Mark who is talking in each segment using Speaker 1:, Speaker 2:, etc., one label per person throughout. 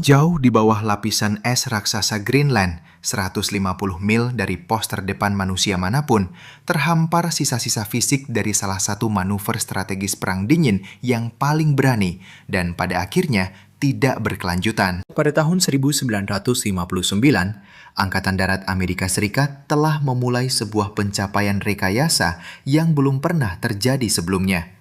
Speaker 1: Jauh di bawah lapisan es raksasa Greenland, 150 mil dari pos terdepan manusia manapun, terhampar sisa-sisa fisik dari salah satu manuver strategis Perang Dingin yang paling berani dan pada akhirnya tidak berkelanjutan. Pada tahun 1959, Angkatan Darat Amerika Serikat telah memulai sebuah pencapaian rekayasa yang belum pernah terjadi sebelumnya.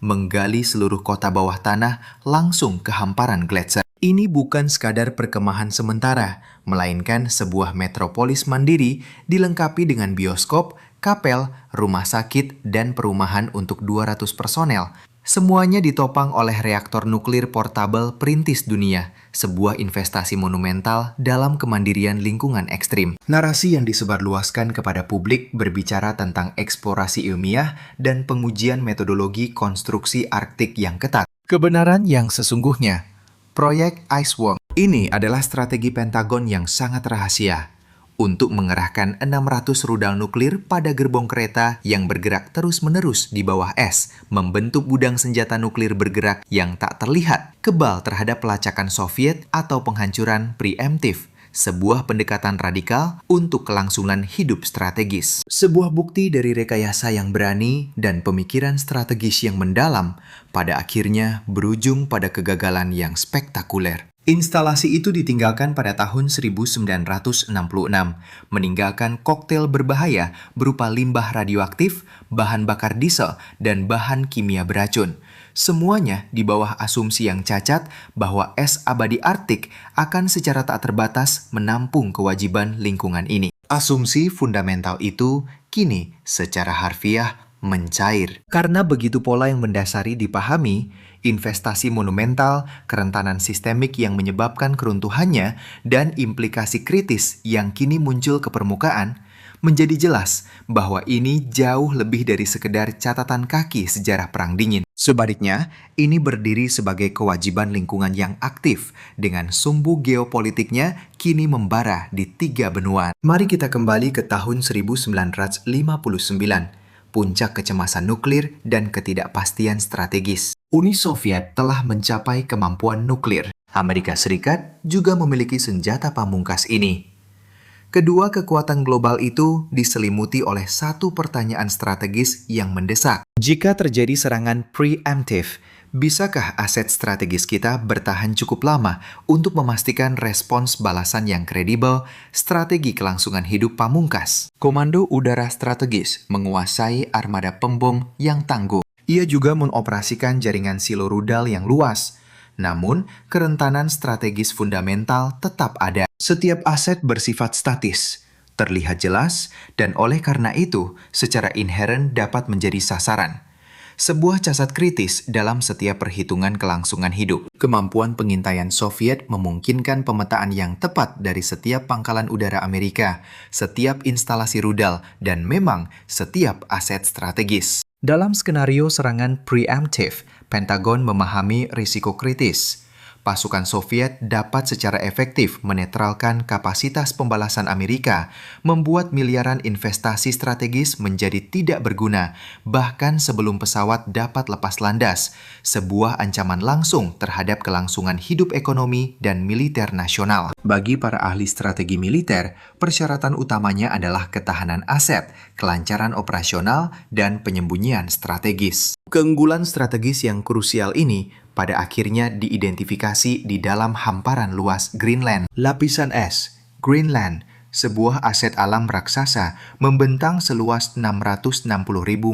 Speaker 1: Menggali seluruh kota bawah tanah langsung ke hamparan gletser. Ini bukan sekadar perkemahan sementara, melainkan sebuah metropolis mandiri dilengkapi dengan bioskop, kapel, rumah sakit, dan perumahan untuk 200 personel. Semuanya ditopang oleh reaktor nuklir portabel perintis dunia, sebuah investasi monumental dalam kemandirian lingkungan ekstrim. Narasi yang disebarluaskan kepada publik berbicara tentang eksplorasi ilmiah dan pengujian metodologi konstruksi Arktik yang ketat. Kebenaran yang sesungguhnya, proyek Iceworm ini adalah strategi Pentagon yang sangat rahasia untuk mengerahkan 600 rudal nuklir pada gerbong kereta yang bergerak terus-menerus di bawah es, membentuk gudang senjata nuklir bergerak yang tak terlihat, kebal terhadap pelacakan Soviet atau penghancuran preemptif, sebuah pendekatan radikal untuk kelangsungan hidup strategis. Sebuah bukti dari rekayasa yang berani dan pemikiran strategis yang mendalam pada akhirnya berujung pada kegagalan yang spektakuler. Instalasi itu ditinggalkan pada tahun 1966, meninggalkan koktail berbahaya berupa limbah radioaktif, bahan bakar diesel, dan bahan kimia beracun. Semuanya di bawah asumsi yang cacat bahwa es abadi Arktik akan secara tak terbatas menampung kewajiban lingkungan ini. Asumsi fundamental itu kini secara harfiah mencair. Karena begitu pola yang mendasari dipahami, investasi monumental, kerentanan sistemik yang menyebabkan keruntuhannya, dan implikasi kritis yang kini muncul ke permukaan, menjadi jelas bahwa ini jauh lebih dari sekedar catatan kaki sejarah Perang Dingin. Sebaliknya, ini berdiri sebagai kewajiban lingkungan yang aktif dengan sumbu geopolitiknya kini membara di 3 benua. Mari kita kembali ke tahun 1959, puncak kecemasan nuklir dan ketidakpastian strategis. Uni Soviet telah mencapai kemampuan nuklir. Amerika Serikat juga memiliki senjata pamungkas ini. Kedua kekuatan global itu diselimuti oleh satu pertanyaan strategis yang mendesak. Jika terjadi serangan preemptif, bisakah aset strategis kita bertahan cukup lama untuk memastikan respons balasan yang kredibel, strategi kelangsungan hidup pamungkas? Komando Udara Strategis menguasai armada pembom yang tangguh. Ia juga mengoperasikan jaringan silo rudal yang luas. Namun, kerentanan strategis fundamental tetap ada. Setiap aset bersifat statis, terlihat jelas, dan oleh karena itu, secara inheren dapat menjadi sasaran. Sebuah cacat kritis dalam setiap perhitungan kelangsungan hidup. Kemampuan pengintaian Soviet memungkinkan pemetaan yang tepat dari setiap pangkalan udara Amerika, setiap instalasi rudal, dan memang setiap aset strategis. Dalam skenario serangan preemptif, Pentagon memahami risiko kritis. Pasukan Soviet dapat secara efektif menetralkan kapasitas pembalasan Amerika, membuat miliaran investasi strategis menjadi tidak berguna, bahkan sebelum pesawat dapat lepas landas, sebuah ancaman langsung terhadap kelangsungan hidup ekonomi dan militer nasional. Bagi para ahli strategi militer, persyaratan utamanya adalah ketahanan aset, kelancaran operasional, dan penyembunyian strategis. Keunggulan strategis yang krusial ini pada akhirnya diidentifikasi di dalam hamparan luas Greenland. Lapisan es, Greenland, sebuah aset alam raksasa, membentang seluas 660.000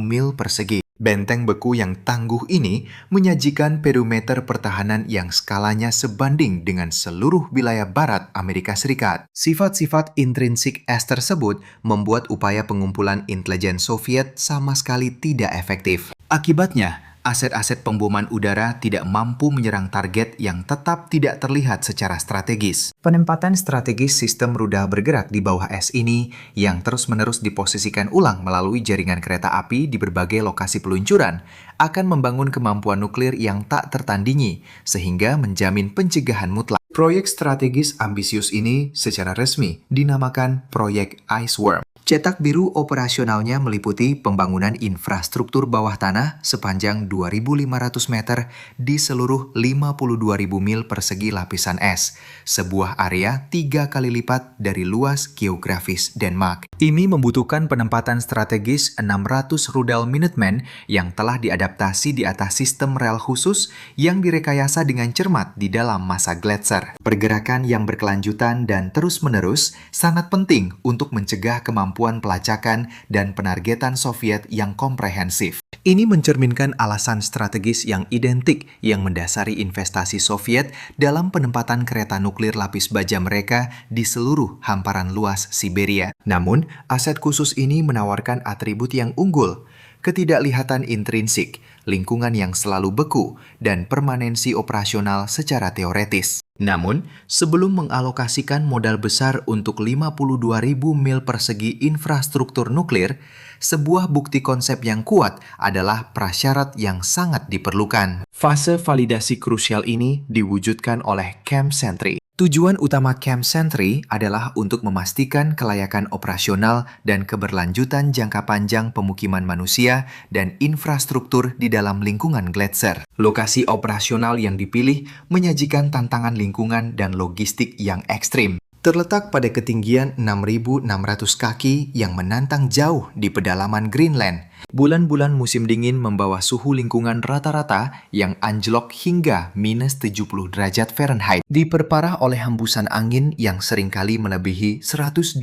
Speaker 1: mil persegi. Benteng beku yang tangguh ini menyajikan perimeter pertahanan yang skalanya sebanding dengan seluruh wilayah barat Amerika Serikat. Sifat-sifat intrinsik es tersebut membuat upaya pengumpulan intelijen Soviet sama sekali tidak efektif. Akibatnya, aset-aset pemboman udara tidak mampu menyerang target yang tetap tidak terlihat secara strategis. Penempatan strategis sistem rudal bergerak di bawah es ini yang terus-menerus diposisikan ulang melalui jaringan kereta api di berbagai lokasi peluncuran akan membangun kemampuan nuklir yang tak tertandingi sehingga menjamin pencegahan mutlak. Proyek strategis ambisius ini secara resmi dinamakan Proyek Iceworm. Cetak biru operasionalnya meliputi pembangunan infrastruktur bawah tanah sepanjang 2.500 meter di seluruh 52.000 mil persegi lapisan es, sebuah area 3 kali lipat dari luas geografis Denmark. Ini membutuhkan penempatan strategis 600 rudal Minuteman yang telah diadaptasi di atas sistem rel khusus yang direkayasa dengan cermat di dalam masa Gletser. Pergerakan yang berkelanjutan dan terus-menerus sangat penting untuk mencegah kemampuan pelacakan dan penargetan Soviet yang komprehensif. Ini mencerminkan alasan strategis yang identik yang mendasari investasi Soviet dalam penempatan kereta nuklir lapis baja mereka di seluruh hamparan luas Siberia. Namun, aset khusus ini menawarkan atribut yang unggul, ketidaklihatan intrinsik, lingkungan yang selalu beku, dan permanensi operasional secara teoretis. Namun, sebelum mengalokasikan modal besar untuk 52.000 mil persegi infrastruktur nuklir, sebuah bukti konsep yang kuat adalah prasyarat yang sangat diperlukan. Fase validasi krusial ini diwujudkan oleh Camp Sentry. Tujuan utama Camp Sentry adalah untuk memastikan kelayakan operasional dan keberlanjutan jangka panjang pemukiman manusia dan infrastruktur di dalam lingkungan Gletser. Lokasi operasional yang dipilih menyajikan tantangan lingkungan dan logistik yang ekstrim. Terletak pada ketinggian 6.600 kaki yang menantang jauh di pedalaman Greenland. Bulan-bulan musim dingin membawa suhu lingkungan rata-rata yang anjlok hingga minus 70 derajat Fahrenheit. Diperparah oleh hembusan angin yang seringkali melebihi 125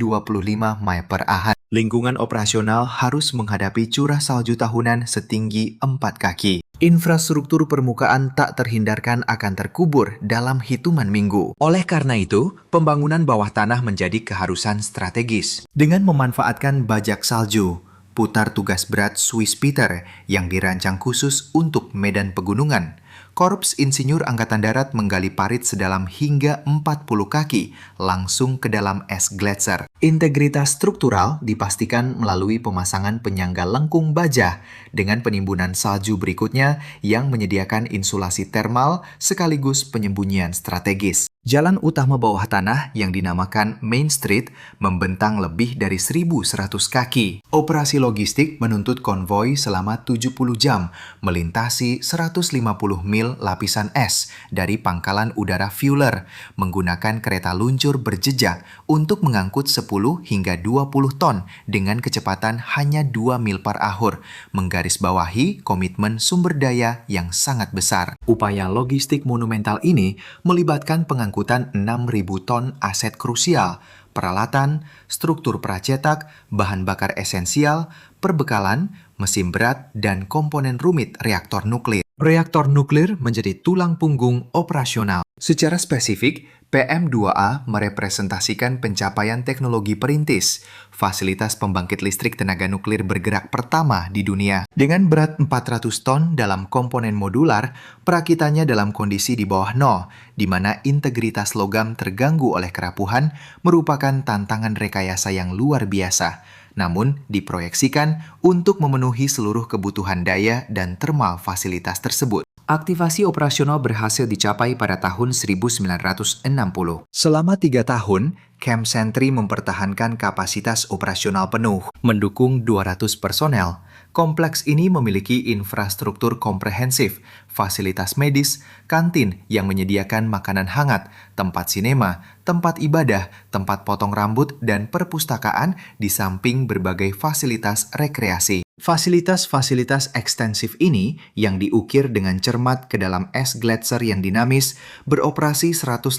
Speaker 1: mile per ahad. Lingkungan operasional harus menghadapi curah salju tahunan setinggi 4 kaki. Infrastruktur permukaan tak terhindarkan akan terkubur dalam hitungan minggu. Oleh karena itu, pembangunan bawah tanah menjadi keharusan strategis. Dengan memanfaatkan bajak salju, putar tugas berat Swiss Peter yang dirancang khusus untuk medan pegunungan, Korps Insinyur Angkatan Darat menggali parit sedalam hingga 40 kaki langsung ke dalam es Gletser. Integritas struktural dipastikan melalui pemasangan penyangga lengkung baja dengan penimbunan salju berikutnya yang menyediakan insulasi termal sekaligus penyembunyian strategis. Jalan utama bawah tanah yang dinamakan Main Street membentang lebih dari 1.100 kaki. Operasi logistik menuntut konvoi selama 70 jam melintasi 150 mil lapisan es dari pangkalan udara Fuller menggunakan kereta luncur berjejak untuk mengangkut 10 hingga 20 ton dengan kecepatan hanya 2 mil per hour, menggarisbawahi komitmen sumber daya yang sangat besar. Upaya logistik monumental ini melibatkan pengangkutan 6.000 ton aset krusial, peralatan, struktur pracetak, bahan bakar esensial, perbekalan, mesin berat, dan komponen rumit reaktor nuklir. Reaktor nuklir menjadi tulang punggung operasional. Secara spesifik, PM2A merepresentasikan pencapaian teknologi perintis, fasilitas pembangkit listrik tenaga nuklir bergerak pertama di dunia. Dengan berat 400 ton dalam komponen modular, perakitannya dalam kondisi di bawah nol, di mana integritas logam terganggu oleh kerapuhan, merupakan tantangan rekayasa yang luar biasa. Namun, diproyeksikan untuk memenuhi seluruh kebutuhan daya dan termal fasilitas tersebut. Aktivasi operasional berhasil dicapai pada tahun 1960. Selama 3 tahun, Camp Sentry mempertahankan kapasitas operasional penuh, mendukung 200 personel. Kompleks ini memiliki infrastruktur komprehensif, fasilitas medis, kantin yang menyediakan makanan hangat, tempat sinema, tempat ibadah, tempat potong rambut, dan perpustakaan di samping berbagai fasilitas rekreasi. Fasilitas-fasilitas ekstensif ini yang diukir dengan cermat ke dalam es Gletser yang dinamis beroperasi 150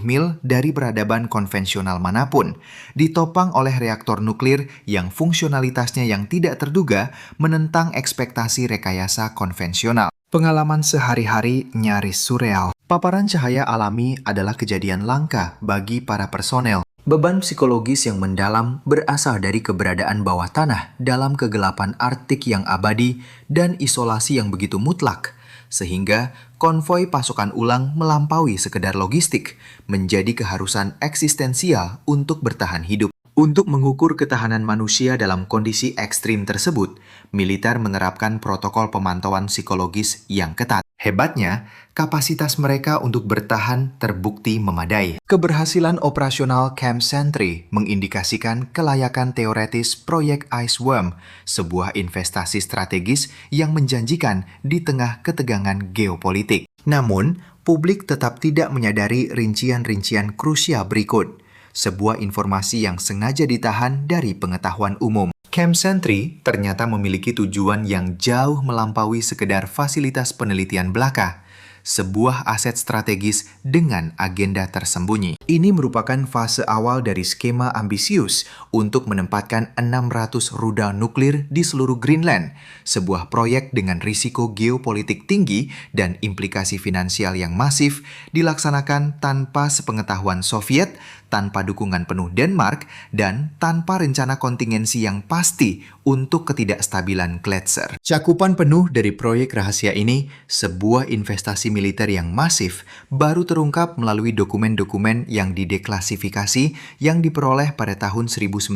Speaker 1: mil dari peradaban konvensional manapun, ditopang oleh reaktor nuklir yang fungsionalitasnya yang tidak terduga menentang ekspektasi rekayasa konvensional. Pengalaman sehari-hari nyaris surreal. Paparan cahaya alami adalah kejadian langka bagi para personel. Beban psikologis yang mendalam berasal dari keberadaan bawah tanah dalam kegelapan Arktik yang abadi dan isolasi yang begitu mutlak, sehingga konvoi pasukan ulang melampaui sekedar logistik, menjadi keharusan eksistensial untuk bertahan hidup. Untuk mengukur ketahanan manusia dalam kondisi ekstrim tersebut, militer menerapkan protokol pemantauan psikologis yang ketat. Hebatnya, kapasitas mereka untuk bertahan terbukti memadai. Keberhasilan operasional Camp Sentry mengindikasikan kelayakan teoretis proyek Iceworm, sebuah investasi strategis yang menjanjikan di tengah ketegangan geopolitik. Namun, publik tetap tidak menyadari rincian-rincian krusial berikut. Sebuah informasi yang sengaja ditahan dari pengetahuan umum. Camp Sentry ternyata memiliki tujuan yang jauh melampaui sekedar fasilitas penelitian belaka, sebuah aset strategis dengan agenda tersembunyi. Ini merupakan fase awal dari skema ambisius untuk menempatkan 600 rudal nuklir di seluruh Greenland, sebuah proyek dengan risiko geopolitik tinggi dan implikasi finansial yang masif dilaksanakan tanpa sepengetahuan Soviet, tanpa dukungan penuh Denmark, dan tanpa rencana kontingensi yang pasti untuk ketidakstabilan Gletser. Cakupan penuh dari proyek rahasia ini, sebuah investasi militer yang masif, baru terungkap melalui dokumen-dokumen yang dideklasifikasi yang diperoleh pada tahun 1996.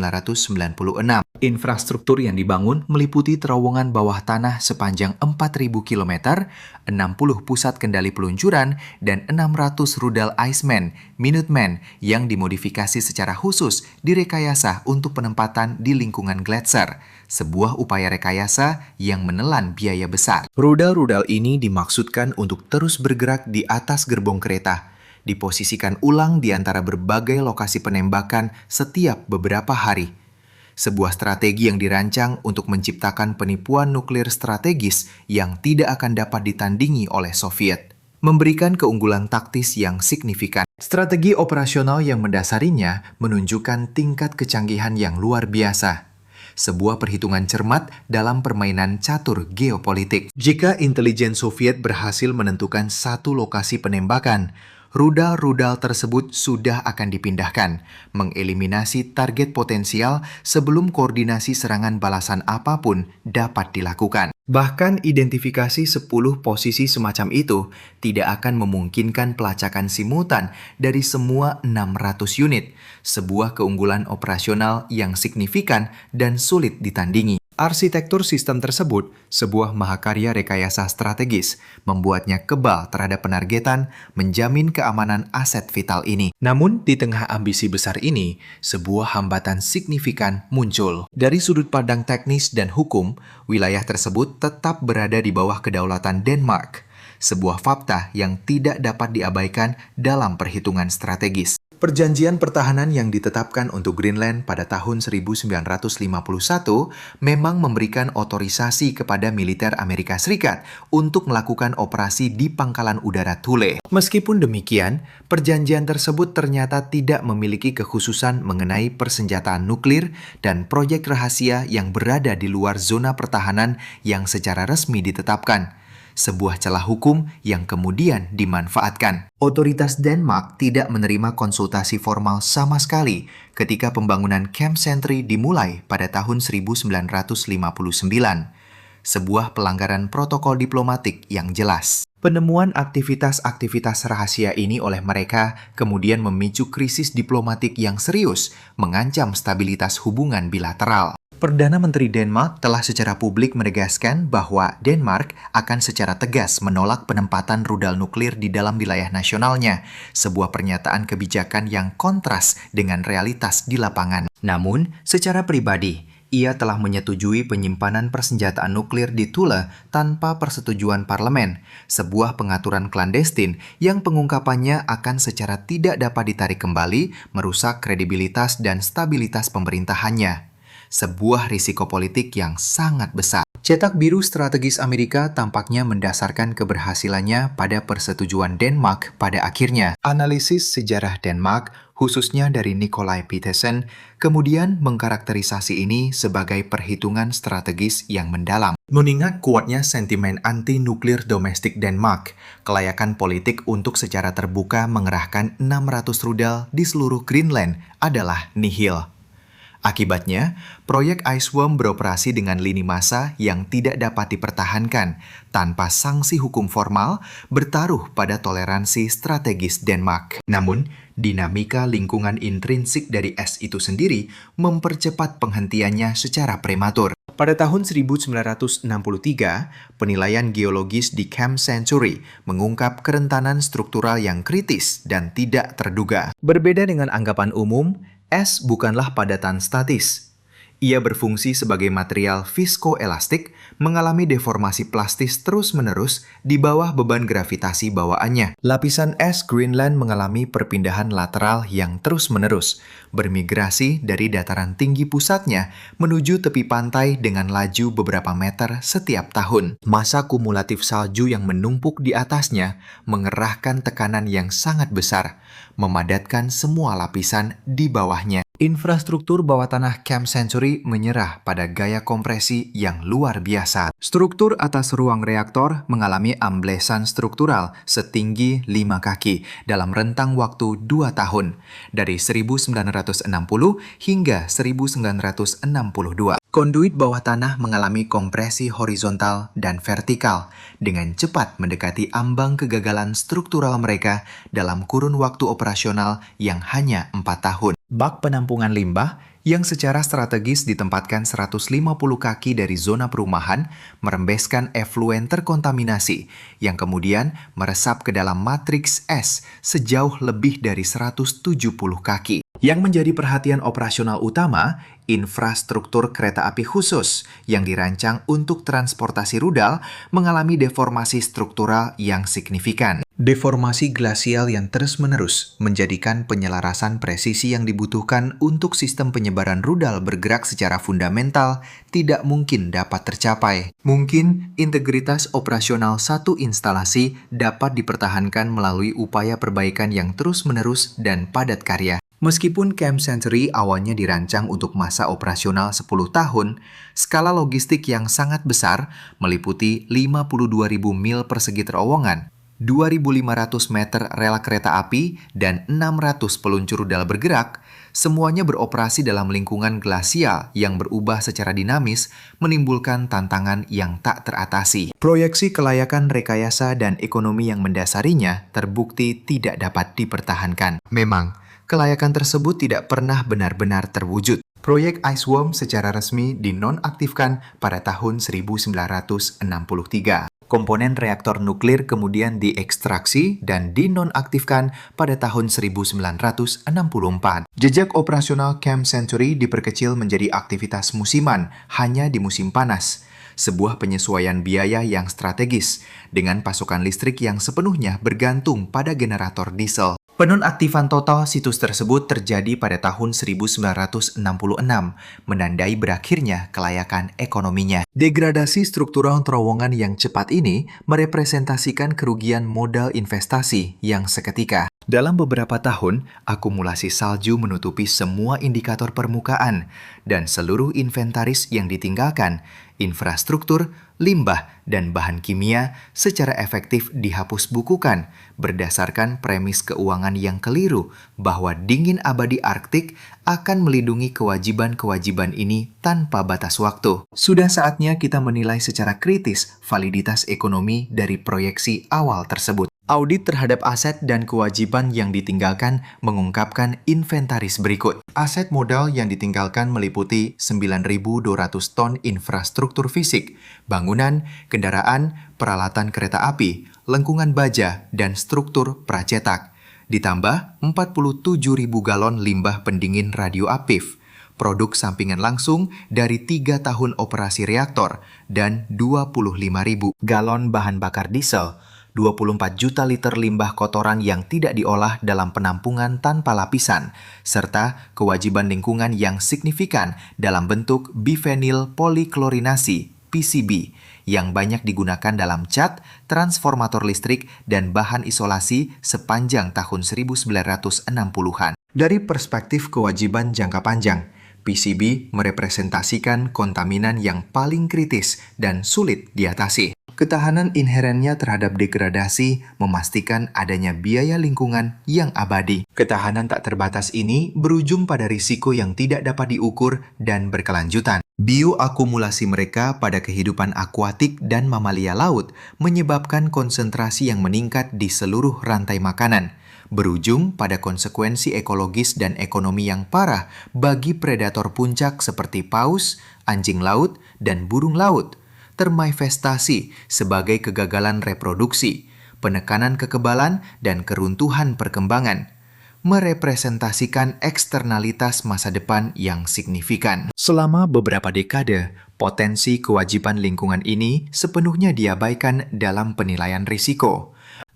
Speaker 1: Infrastruktur yang dibangun meliputi terowongan bawah tanah sepanjang 4.000 km, 60 pusat kendali peluncuran, dan 600 rudal Iceman, Minuteman yang dimodifikasi secara khusus direkayasa untuk penempatan di lingkungan Gletser, sebuah upaya rekayasa yang menelan biaya besar. Rudal-rudal ini dimaksudkan untuk terus bergerak di atas gerbong kereta, diposisikan ulang di antara berbagai lokasi penembakan setiap beberapa hari. Sebuah strategi yang dirancang untuk menciptakan penipuan nuklir strategis yang tidak akan dapat ditandingi oleh Soviet, memberikan keunggulan taktis yang signifikan. Strategi operasional yang mendasarinya menunjukkan tingkat kecanggihan yang luar biasa. Sebuah perhitungan cermat dalam permainan catur geopolitik. Jika intelijen Soviet berhasil menentukan satu lokasi penembakan, rudal-rudal tersebut sudah akan dipindahkan, mengeliminasi target potensial sebelum koordinasi serangan balasan apapun dapat dilakukan. Bahkan identifikasi 10 posisi semacam itu tidak akan memungkinkan pelacakan simultan dari semua 600 unit, sebuah keunggulan operasional yang signifikan dan sulit ditandingi. Arsitektur sistem tersebut, sebuah mahakarya rekayasa strategis, membuatnya kebal terhadap penargetan, menjamin keamanan aset vital ini. Namun, di tengah ambisi besar ini, sebuah hambatan signifikan muncul. Dari sudut pandang teknis dan hukum, wilayah tersebut tetap berada di bawah kedaulatan Denmark, sebuah fakta yang tidak dapat diabaikan dalam perhitungan strategis. Perjanjian pertahanan yang ditetapkan untuk Greenland pada tahun 1951 memang memberikan otorisasi kepada militer Amerika Serikat untuk melakukan operasi di pangkalan udara Thule. Meskipun demikian, perjanjian tersebut ternyata tidak memiliki kekhususan mengenai persenjataan nuklir dan proyek rahasia yang berada di luar zona pertahanan yang secara resmi ditetapkan. Sebuah celah hukum yang kemudian dimanfaatkan. Otoritas Denmark tidak menerima konsultasi formal sama sekali ketika pembangunan Camp Sentry dimulai pada tahun 1959. Sebuah pelanggaran protokol diplomatik yang jelas. Penemuan aktivitas-aktivitas rahasia ini oleh mereka kemudian memicu krisis diplomatik yang serius, mengancam stabilitas hubungan bilateral. Perdana Menteri Denmark telah secara publik menegaskan bahwa Denmark akan secara tegas menolak penempatan rudal nuklir di dalam wilayah nasionalnya, sebuah pernyataan kebijakan yang kontras dengan realitas di lapangan. Namun, secara pribadi, ia telah menyetujui penyimpanan persenjataan nuklir di Thule tanpa persetujuan parlemen, sebuah pengaturan klandestin yang pengungkapannya akan secara tidak dapat ditarik kembali, merusak kredibilitas dan stabilitas pemerintahannya. Sebuah risiko politik yang sangat besar. Cetak biru strategis Amerika tampaknya mendasarkan keberhasilannya pada persetujuan Denmark pada akhirnya. Analisis sejarah Denmark, khususnya dari Nikolai Petersen, kemudian mengkarakterisasi ini sebagai perhitungan strategis yang mendalam. Mengingat kuatnya sentimen anti-nuklir domestik Denmark, kelayakan politik untuk secara terbuka mengerahkan 600 rudal di seluruh Greenland adalah nihil. Akibatnya, proyek Iceworm beroperasi dengan lini masa yang tidak dapat dipertahankan tanpa sanksi hukum formal, bertaruh pada toleransi strategis Denmark. Namun, dinamika lingkungan intrinsik dari es itu sendiri mempercepat penghentiannya secara prematur. Pada tahun 1963, penilaian geologis di Camp Century mengungkap kerentanan struktural yang kritis dan tidak terduga. Berbeda dengan anggapan umum, es bukanlah padatan statis. Ia berfungsi sebagai material viskoelastik, mengalami deformasi plastis terus-menerus di bawah beban gravitasi bawaannya. Lapisan es Greenland mengalami perpindahan lateral yang terus-menerus, bermigrasi dari dataran tinggi pusatnya menuju tepi pantai dengan laju beberapa meter setiap tahun. Massa kumulatif salju yang menumpuk di atasnya mengerahkan tekanan yang sangat besar, memadatkan semua lapisan di bawahnya. Infrastruktur bawah tanah Camp Century menyerah pada gaya kompresi yang luar biasa. Struktur atas ruang reaktor mengalami amblesan struktural setinggi 5 kaki dalam rentang waktu 2 tahun, dari 1960 hingga 1962. Konduit bawah tanah mengalami kompresi horizontal dan vertikal dengan cepat mendekati ambang kegagalan struktural mereka dalam kurun waktu operasional yang hanya 4 tahun. Bak penampungan limbah yang secara strategis ditempatkan 150 kaki dari zona perumahan merembeskan efluen terkontaminasi yang kemudian meresap ke dalam matriks es sejauh lebih dari 170 kaki. Yang menjadi perhatian operasional utama, infrastruktur kereta api khusus yang dirancang untuk transportasi rudal mengalami deformasi struktural yang signifikan. Deformasi glasial yang terus-menerus menjadikan penyelarasan presisi yang dibutuhkan untuk sistem penyebaran rudal bergerak secara fundamental tidak mungkin dapat tercapai. Mungkin integritas operasional satu instalasi dapat dipertahankan melalui upaya perbaikan yang terus-menerus dan padat karya. Meskipun Camp Century awalnya dirancang untuk masa operasional 10 tahun, skala logistik yang sangat besar meliputi 52.000 mil persegi terowongan, 2.500 meter rel kereta api, dan 600 peluncur rudal bergerak, semuanya beroperasi dalam lingkungan glasial yang berubah secara dinamis, menimbulkan tantangan yang tak teratasi. Proyeksi kelayakan rekayasa dan ekonomi yang mendasarinya terbukti tidak dapat dipertahankan. Memang, kelayakan tersebut tidak pernah benar-benar terwujud. Proyek IceWorm secara resmi dinonaktifkan pada tahun 1963. Komponen reaktor nuklir kemudian diekstraksi dan dinonaktifkan pada tahun 1964. Jejak operasional Camp Century diperkecil menjadi aktivitas musiman hanya di musim panas. Sebuah penyesuaian biaya yang strategis dengan pasokan listrik yang sepenuhnya bergantung pada generator diesel. Penonaktifan total situs tersebut terjadi pada tahun 1966, menandai berakhirnya kelayakan ekonominya. Degradasi struktural terowongan yang cepat ini merepresentasikan kerugian modal investasi yang seketika. Dalam beberapa tahun, akumulasi salju menutupi semua indikator permukaan dan seluruh inventaris yang ditinggalkan, infrastruktur, limbah, dan bahan kimia secara efektif dihapus bukukan berdasarkan premis keuangan yang keliru bahwa dingin abadi Arktik akan melindungi kewajiban-kewajiban ini tanpa batas waktu. Sudah saatnya kita menilai secara kritis validitas ekonomi dari proyeksi awal tersebut. Audit terhadap aset dan kewajiban yang ditinggalkan mengungkapkan inventaris berikut. Aset modal yang ditinggalkan meliputi 9.200 ton infrastruktur fisik, bangunan, kendaraan, peralatan kereta api, lengkungan baja, dan struktur pracetak. Ditambah 47.000 galon limbah pendingin radioaktif, produk sampingan langsung dari 3 tahun operasi reaktor, dan 25.000 galon bahan bakar diesel, 24 juta liter limbah kotoran yang tidak diolah dalam penampungan tanpa lapisan, serta kewajiban lingkungan yang signifikan dalam bentuk bifenil poliklorinasi (PCB) yang banyak digunakan dalam cat, transformator listrik, dan bahan isolasi sepanjang tahun 1960-an. Dari perspektif kewajiban jangka panjang, PCB merepresentasikan kontaminan yang paling kritis dan sulit diatasi. Ketahanan inherennya terhadap degradasi memastikan adanya biaya lingkungan yang abadi. Ketahanan tak terbatas ini berujung pada risiko yang tidak dapat diukur dan berkelanjutan. Bioakumulasi mereka pada kehidupan akuatik dan mamalia laut menyebabkan konsentrasi yang meningkat di seluruh rantai makanan, berujung pada konsekuensi ekologis dan ekonomi yang parah bagi predator puncak seperti paus, anjing laut, dan burung laut, termanifestasi sebagai kegagalan reproduksi, penekanan kekebalan, dan keruntuhan perkembangan, merepresentasikan eksternalitas masa depan yang signifikan. Selama beberapa dekade, potensi kewajiban lingkungan ini sepenuhnya diabaikan dalam penilaian risiko.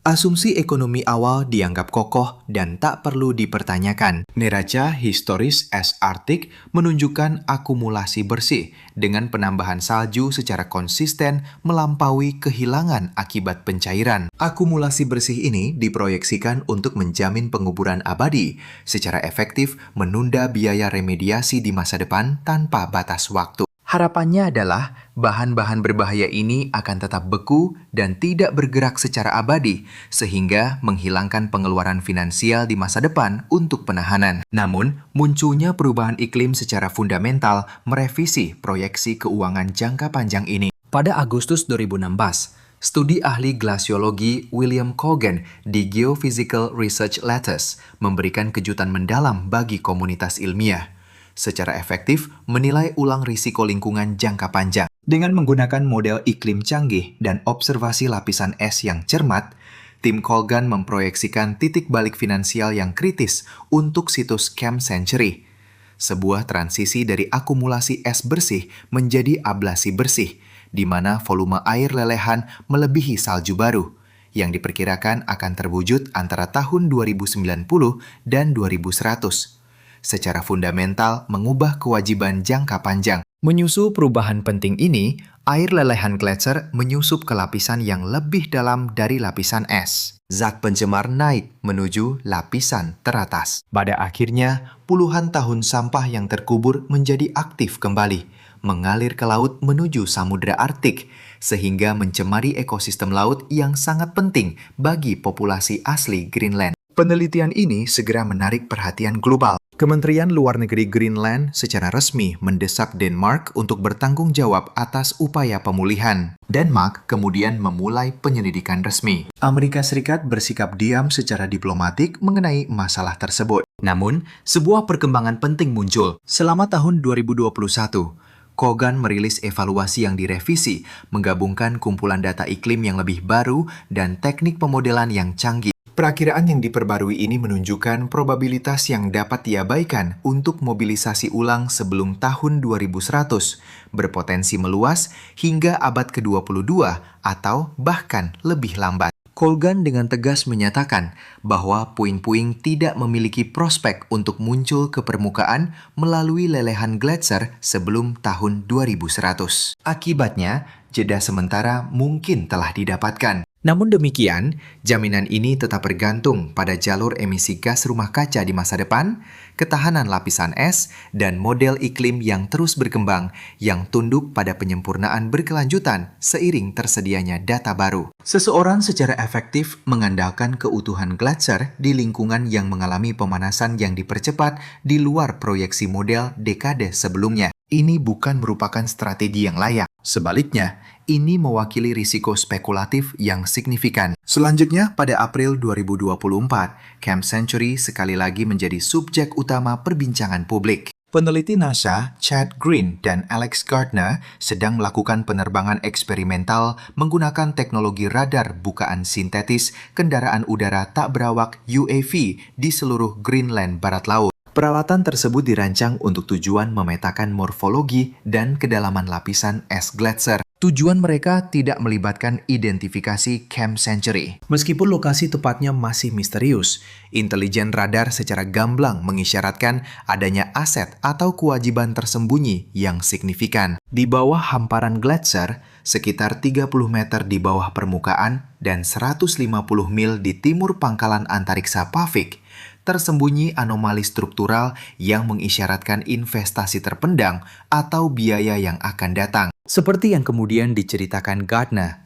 Speaker 1: Asumsi ekonomi awal dianggap kokoh dan tak perlu dipertanyakan. Neraca historis es Arktik menunjukkan akumulasi bersih dengan penambahan salju secara konsisten melampaui kehilangan akibat pencairan. Akumulasi bersih ini diproyeksikan untuk menjamin penguburan abadi, secara efektif menunda biaya remediasi di masa depan tanpa batas waktu. Harapannya adalah bahan-bahan berbahaya ini akan tetap beku dan tidak bergerak secara abadi, sehingga menghilangkan pengeluaran finansial di masa depan untuk penahanan. Namun, munculnya perubahan iklim secara fundamental merevisi proyeksi keuangan jangka panjang ini. Pada Agustus 2016, studi ahli glasiologi William Colgan di Geophysical Research Letters memberikan kejutan mendalam bagi komunitas ilmiah. Secara efektif menilai ulang risiko lingkungan jangka panjang. Dengan menggunakan model iklim canggih dan observasi lapisan es yang cermat, tim Colgan memproyeksikan titik balik finansial yang kritis untuk situs Camp Century, sebuah transisi dari akumulasi es bersih menjadi ablasi bersih, di mana volume air lelehan melebihi salju baru, yang diperkirakan akan terwujud antara tahun 2090 dan 2100. Secara fundamental mengubah kewajiban jangka panjang. Menyusul perubahan penting ini, air lelehan gletser menyusup ke lapisan yang lebih dalam dari lapisan es. Zat pencemar naik menuju lapisan teratas. Pada akhirnya, puluhan tahun sampah yang terkubur menjadi aktif kembali, mengalir ke laut menuju Samudra Arktik, sehingga mencemari ekosistem laut yang sangat penting bagi populasi asli Greenland. Penelitian ini segera menarik perhatian global. Kementerian Luar Negeri Greenland secara resmi mendesak Denmark untuk bertanggung jawab atas upaya pemulihan. Denmark kemudian memulai penyelidikan resmi. Amerika Serikat bersikap diam secara diplomatik mengenai masalah tersebut. Namun, sebuah perkembangan penting muncul. Selama tahun 2021, Colgan merilis evaluasi yang direvisi, menggabungkan kumpulan data iklim yang lebih baru dan teknik pemodelan yang canggih. Perakiraan yang diperbarui ini menunjukkan probabilitas yang dapat diabaikan untuk mobilisasi ulang sebelum tahun 2100, berpotensi meluas hingga abad ke-22 atau bahkan lebih lambat. Colgan dengan tegas menyatakan bahwa puing-puing tidak memiliki prospek untuk muncul ke permukaan melalui lelehan gletser sebelum tahun 2100. Akibatnya, jeda sementara mungkin telah didapatkan. Namun demikian, jaminan ini tetap bergantung pada jalur emisi gas rumah kaca di masa depan, ketahanan lapisan es, dan model iklim yang terus berkembang yang tunduk pada penyempurnaan berkelanjutan seiring tersedianya data baru. Seseorang secara efektif mengandalkan keutuhan gletser di lingkungan yang mengalami pemanasan yang dipercepat di luar proyeksi model dekade sebelumnya. Ini bukan merupakan strategi yang layak. Sebaliknya, ini mewakili risiko spekulatif yang signifikan. Selanjutnya, pada April 2024, Camp Century sekali lagi menjadi subjek utama perbincangan publik. Peneliti NASA, Chad Green dan Alex Gardner sedang melakukan penerbangan eksperimental menggunakan teknologi radar bukaan sintetis kendaraan udara tak berawak UAV di seluruh Greenland Barat Laut. Peralatan tersebut dirancang untuk tujuan memetakan morfologi dan kedalaman lapisan es gletser. Tujuan mereka tidak melibatkan identifikasi Camp Century. Meskipun lokasi tepatnya masih misterius, intelijen radar secara gamblang mengisyaratkan adanya aset atau kewajiban tersembunyi yang signifikan. Di bawah hamparan gletser, sekitar 30 meter di bawah permukaan dan 150 mil di timur pangkalan antariksa Pavik, tersembunyi anomali struktural yang mengisyaratkan investasi terpendam atau biaya yang akan datang. Seperti yang kemudian diceritakan Gardner,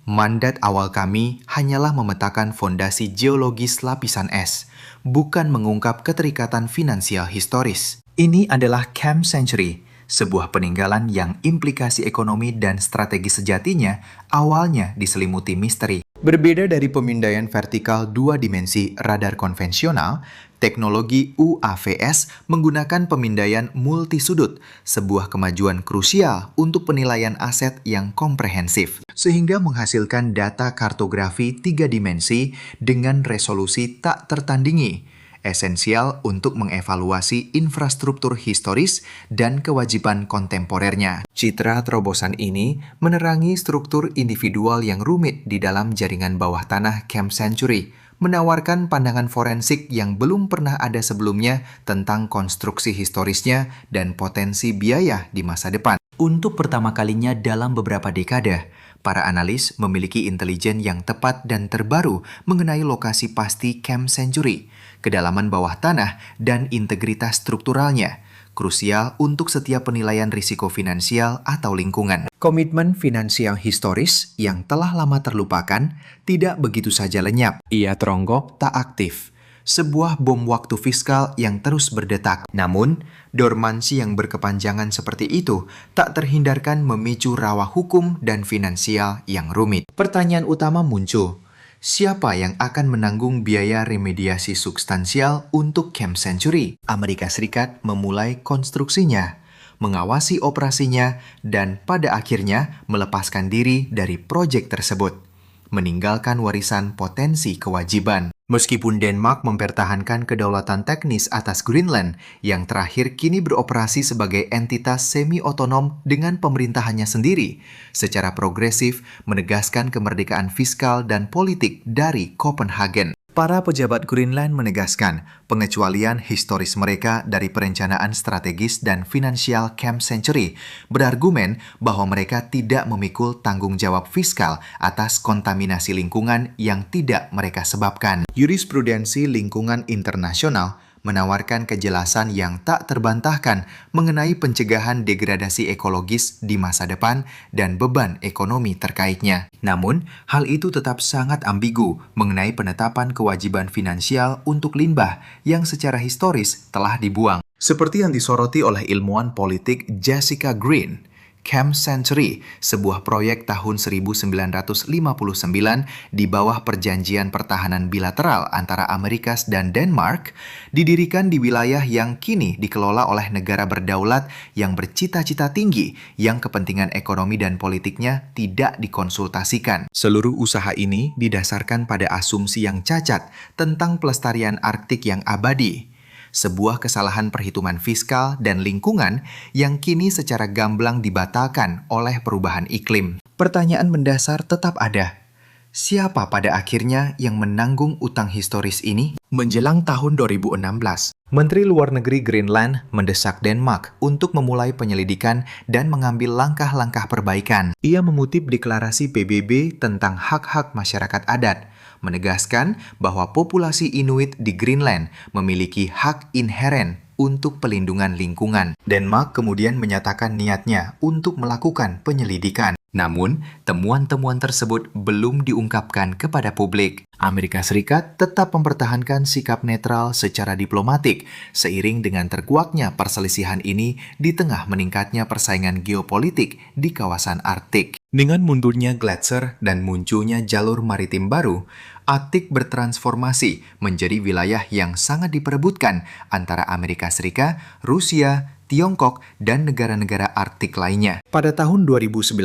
Speaker 1: mandat awal kami hanyalah memetakan fondasi geologis lapisan es, bukan mengungkap keterikatan finansial historis. Ini adalah Camp Century, sebuah peninggalan yang implikasi ekonomi dan strategi sejatinya awalnya diselimuti misteri. Berbeda dari pemindaian vertikal dua dimensi radar konvensional, teknologi UAVS menggunakan pemindaian multisudut, sebuah kemajuan krusial untuk penilaian aset yang komprehensif, sehingga menghasilkan data kartografi tiga dimensi dengan resolusi tak tertandingi, esensial untuk mengevaluasi infrastruktur historis dan kewajiban kontemporernya. Citra terobosan ini menerangi struktur individual yang rumit di dalam jaringan bawah tanah Camp Century, menawarkan pandangan forensik yang belum pernah ada sebelumnya tentang konstruksi historisnya dan potensi biaya di masa depan. Untuk pertama kalinya dalam beberapa dekade, para analis memiliki intelijen yang tepat dan terbaru mengenai lokasi pasti Camp Century, kedalaman bawah tanah, dan integritas strukturalnya, krusial untuk setiap penilaian risiko finansial atau lingkungan. Komitmen finansial historis yang telah lama terlupakan tidak begitu saja lenyap. Ia teronggok tak aktif. Sebuah bom waktu fiskal yang terus berdetak. Namun, dormansi yang berkepanjangan seperti itu tak terhindarkan memicu rawa hukum dan finansial yang rumit. Pertanyaan utama muncul. Siapa yang akan menanggung biaya remediasi substansial untuk Camp Century? Amerika Serikat memulai konstruksinya, mengawasi operasinya, dan pada akhirnya melepaskan diri dari proyek tersebut, meninggalkan warisan potensi kewajiban. Meskipun Denmark mempertahankan kedaulatan teknis atas Greenland, yang terakhir kini beroperasi sebagai entitas semi-otonom dengan pemerintahannya sendiri, secara progresif menegaskan kemerdekaan fiskal dan politik dari Copenhagen. Para pejabat Greenland menegaskan pengecualian historis mereka dari perencanaan strategis dan finansial Camp Century, berargumen bahwa mereka tidak memikul tanggung jawab fiskal atas kontaminasi lingkungan yang tidak mereka sebabkan. Jurisprudensi lingkungan internasional menawarkan kejelasan yang tak terbantahkan mengenai pencegahan degradasi ekologis di masa depan dan beban ekonomi terkaitnya. Namun, hal itu tetap sangat ambigu mengenai penetapan kewajiban finansial untuk limbah yang secara historis telah dibuang. Seperti yang disoroti oleh ilmuwan politik Jessica Green, Camp Century, sebuah proyek tahun 1959 di bawah perjanjian pertahanan bilateral antara Amerika dan Denmark, didirikan di wilayah yang kini dikelola oleh negara berdaulat yang bercita-cita tinggi, yang kepentingan ekonomi dan politiknya tidak dikonsultasikan. Seluruh usaha ini didasarkan pada asumsi yang cacat tentang pelestarian Arktik yang abadi, sebuah kesalahan perhitungan fiskal dan lingkungan yang kini secara gamblang dibatalkan oleh perubahan iklim. Pertanyaan mendasar tetap ada. Siapa pada akhirnya yang menanggung utang historis ini? Menjelang tahun 2016, Menteri Luar Negeri Greenland mendesak Denmark untuk memulai penyelidikan dan mengambil langkah-langkah perbaikan. Ia mengutip deklarasi PBB tentang hak-hak masyarakat adat, menegaskan bahwa populasi Inuit di Greenland memiliki hak inheren untuk pelindungan lingkungan. Denmark kemudian menyatakan niatnya untuk melakukan penyelidikan. Namun, temuan-temuan tersebut belum diungkapkan kepada publik. Amerika Serikat tetap mempertahankan sikap netral secara diplomatik, seiring dengan terkuaknya perselisihan ini di tengah meningkatnya persaingan geopolitik di kawasan Arktik. Dengan mundurnya gletser dan munculnya jalur maritim baru, Arktik bertransformasi menjadi wilayah yang sangat diperebutkan antara Amerika Serikat, Rusia, Tiongkok, dan negara-negara Arktik lainnya. Pada tahun 2019,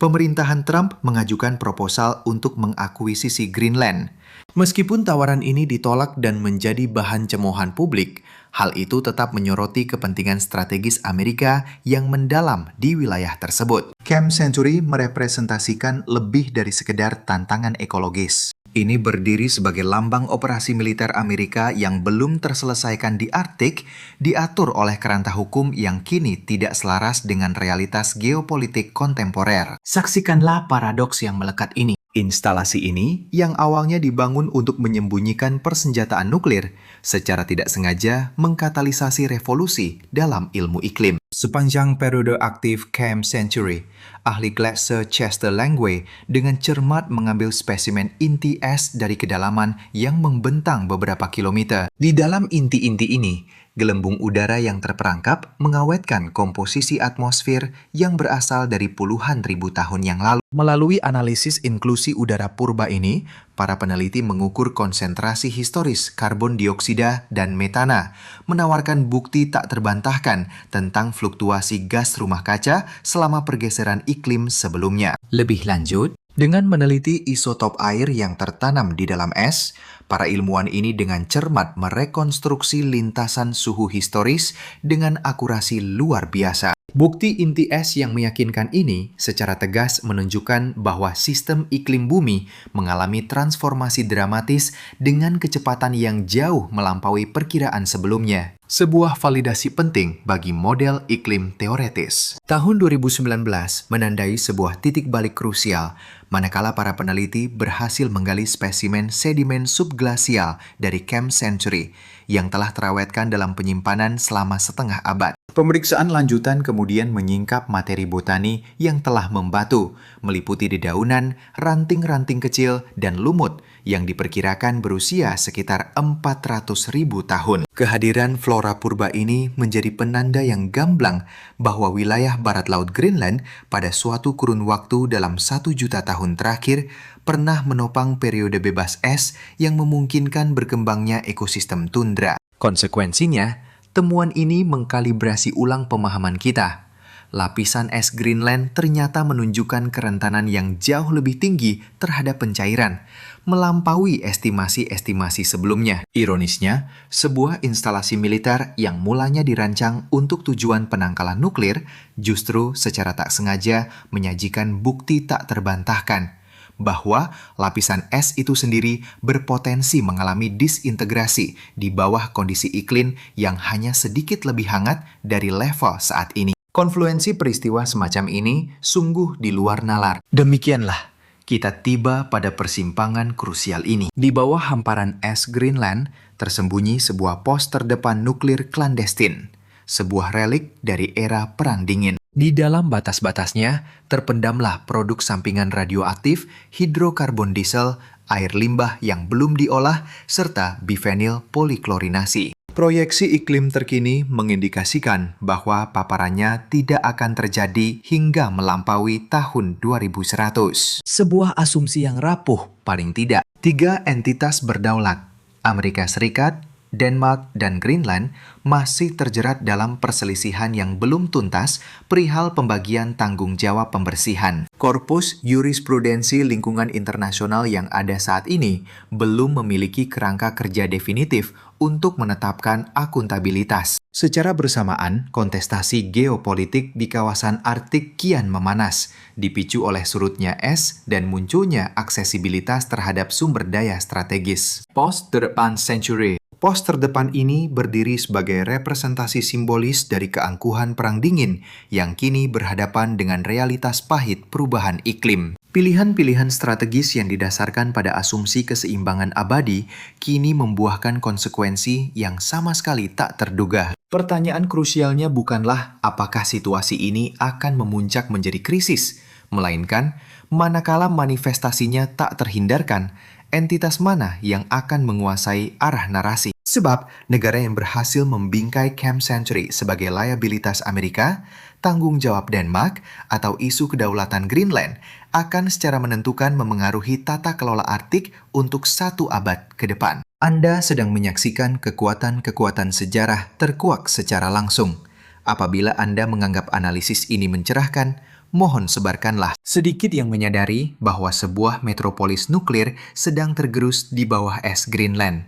Speaker 1: pemerintahan Trump mengajukan proposal untuk mengakuisisi Greenland. Meskipun tawaran ini ditolak dan menjadi bahan cemoohan publik, hal itu tetap menyoroti kepentingan strategis Amerika yang mendalam di wilayah tersebut. Camp Century merepresentasikan lebih dari sekedar tantangan ekologis. Ini berdiri sebagai lambang operasi militer Amerika yang belum terselesaikan di Arktik, diatur oleh kerangka hukum yang kini tidak selaras dengan realitas geopolitik kontemporer. Saksikanlah paradoks yang melekat ini. Instalasi ini, yang awalnya dibangun untuk menyembunyikan persenjataan nuklir, secara tidak sengaja mengkatalisasi revolusi dalam ilmu iklim. Sepanjang periode aktif Camp Century, ahli glaser Chester Langway dengan cermat mengambil spesimen inti es dari kedalaman yang membentang beberapa kilometer. Di dalam inti-inti ini, gelembung udara yang terperangkap mengawetkan komposisi atmosfer yang berasal dari puluhan ribu tahun yang lalu. Melalui analisis inklusi udara purba ini, para peneliti mengukur konsentrasi historis karbon dioksida dan metana, menawarkan bukti tak terbantahkan tentang fluktuasi gas rumah kaca selama pergeseran iklim sebelumnya. Lebih lanjut, dengan meneliti isotop air yang tertanam di dalam es, para ilmuwan ini dengan cermat merekonstruksi lintasan suhu historis dengan akurasi luar biasa. Bukti inti es yang meyakinkan ini secara tegas menunjukkan bahwa sistem iklim bumi mengalami transformasi dramatis dengan kecepatan yang jauh melampaui perkiraan sebelumnya. Sebuah validasi penting bagi model iklim teoretis. Tahun 2019 menandai sebuah titik balik krusial, manakala para peneliti berhasil menggali spesimen sedimen subglasial dari Camp Century yang telah terawetkan dalam penyimpanan selama setengah abad. Pemeriksaan lanjutan kemudian menyingkap materi botani yang telah membatu, meliputi dedaunan, ranting-ranting kecil, dan lumut yang diperkirakan berusia sekitar 400.000 tahun. Kehadiran flora purba ini menjadi penanda yang gamblang bahwa wilayah barat laut Greenland pada suatu kurun waktu dalam 1 juta tahun terakhir pernah menopang periode bebas es yang memungkinkan berkembangnya ekosistem tundra. Konsekuensinya, temuan ini mengkalibrasi ulang pemahaman kita. Lapisan es Greenland ternyata menunjukkan kerentanan yang jauh lebih tinggi terhadap pencairan, melampaui estimasi-estimasi sebelumnya. Ironisnya, sebuah instalasi militer yang mulanya dirancang untuk tujuan penangkalan nuklir justru secara tak sengaja menyajikan bukti tak terbantahkan bahwa lapisan es itu sendiri berpotensi mengalami disintegrasi di bawah kondisi iklim yang hanya sedikit lebih hangat dari level saat ini. Konfluensi peristiwa semacam ini sungguh di luar nalar. Demikianlah, kita tiba pada persimpangan krusial ini. Di bawah hamparan es Greenland, tersembunyi sebuah pos terdepan nuklir klandestin, sebuah relik dari era Perang Dingin. Di dalam batas-batasnya, terpendamlah produk sampingan radioaktif, hidrokarbon diesel, air limbah yang belum diolah, serta bifenil poliklorinasi. Proyeksi iklim terkini mengindikasikan bahwa paparannya tidak akan terjadi hingga melampaui tahun 2100. Sebuah asumsi yang rapuh, paling tidak. 3 entitas berdaulat, Amerika Serikat, Denmark, dan Greenland masih terjerat dalam perselisihan yang belum tuntas perihal pembagian tanggung jawab pembersihan. Korpus jurisprudensi lingkungan internasional yang ada saat ini belum memiliki kerangka kerja definitif untuk menetapkan akuntabilitas. Secara bersamaan, kontestasi geopolitik di kawasan Arktik kian memanas, dipicu oleh surutnya es dan munculnya aksesibilitas terhadap sumber daya strategis. Pos terdepan Century. Pos terdepan ini berdiri sebagai representasi simbolis dari keangkuhan Perang Dingin yang kini berhadapan dengan realitas pahit perubahan iklim. Pilihan-pilihan strategis yang didasarkan pada asumsi keseimbangan abadi kini membuahkan konsekuensi yang sama sekali tak terduga. Pertanyaan krusialnya bukanlah apakah situasi ini akan memuncak menjadi krisis, melainkan manakala manifestasinya tak terhindarkan, entitas mana yang akan menguasai arah narasi. Sebab negara yang berhasil membingkai Camp Century sebagai liabilitas Amerika, tanggung jawab Denmark, atau isu kedaulatan Greenland akan secara menentukan memengaruhi tata kelola Arktik untuk 1 abad ke depan. Anda sedang menyaksikan kekuatan-kekuatan sejarah terkuak secara langsung. Apabila Anda menganggap analisis ini mencerahkan, mohon sebarkanlah. Sedikit yang menyadari bahwa sebuah metropolis nuklir sedang tergerus di bawah es Greenland.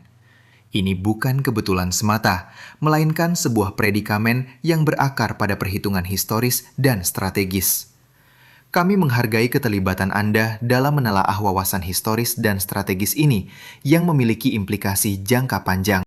Speaker 1: Ini bukan kebetulan semata, melainkan sebuah predikamen yang berakar pada perhitungan historis dan strategis. Kami menghargai keterlibatan Anda dalam menelaah wawasan historis dan strategis ini yang memiliki implikasi jangka panjang.